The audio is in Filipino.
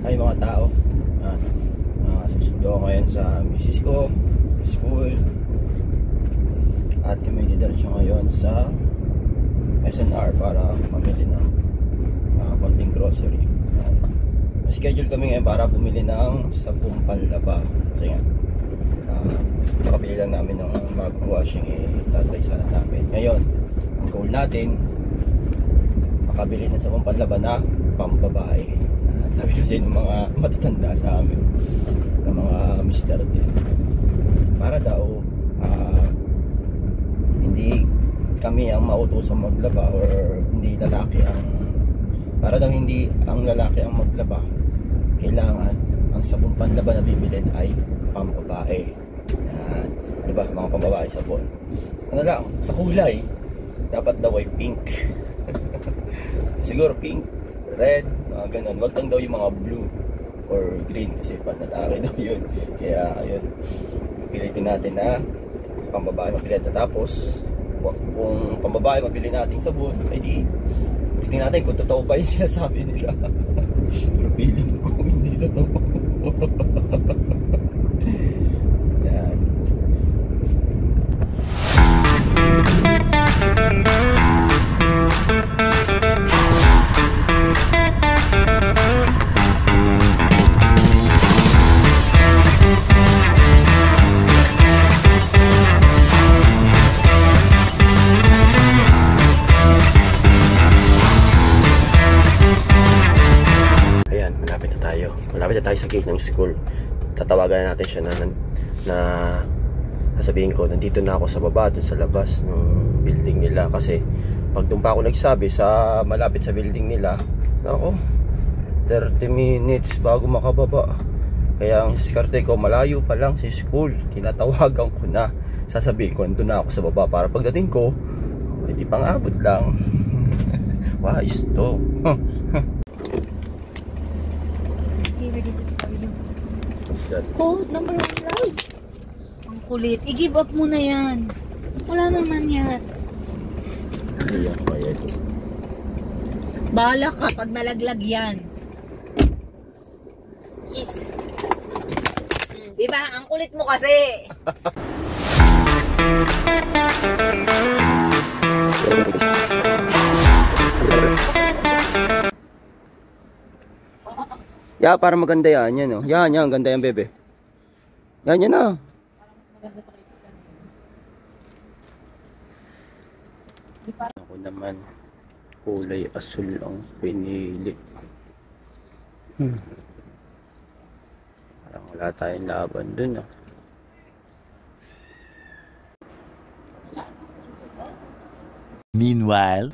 Ay mga tao, susundo ako ngayon sa misis ko, school. At kami didiretso ngayon sa SNR para mamili ng konting grocery. Schedule kami ngayon para bumili ng 10 panlaba. Kasi nga, makabili lang namin ng bagong washing, tatry sana namin. Ngayon, ang goal natin, makabili ng 10 panlaba na pambabae. Sabi kasi ng mga matatanda sa amin, ng mga mister din, para daw hindi kami ang mautosang maglaba, or hindi lalaki ang, para daw hindi ang lalaki ang maglaba, kailangan ang 10 panlaba na bibilin ay pambabae. Yan, diba, mga pambabae sabon. Ano lang, sa kulay dapat daw ay pink. Siguro pink, red, mga ganun. Wag lang daw yung mga blue or green, kasi panlalaki daw yun. Kaya ayun, pilitin natin na pambabae mapili. Tapos kung pambabae mapili natin sabon, ay di tingnan natin kung totoo ba yung sinasabi nila. Pero feeling ko hindi totoo. Yan. Malapit na tayo sa gate ng school. Tatawagan natin siya na sasabihin ko, nandito na ako sa baba, dun sa labas ng building nila. Kasi pag doon pa ako nagsabi sa malapit sa building nila, ako 30 minutes bago makababa. Kaya ang diskarte ko, malayo pa lang sa school, tinatawagan ko na, sasabihin ko nandun na ako sa baba, para pagdating ko hindi pang abot lang. Wais to. Code number 1 right. Ang kulit. I-give up mo na yan. Wala naman yan. Hindi yan kaya ito. Bahala ka pag nalaglag yan. Kiss. Diba? Ang kulit mo kasi. Ya, para maganda yan. Yan, oh. Yan, ganda yan, bebe. Yan na. Ako naman, kulay asul ang pinili. Parang wala tayong laban dun, ah. Meanwhile,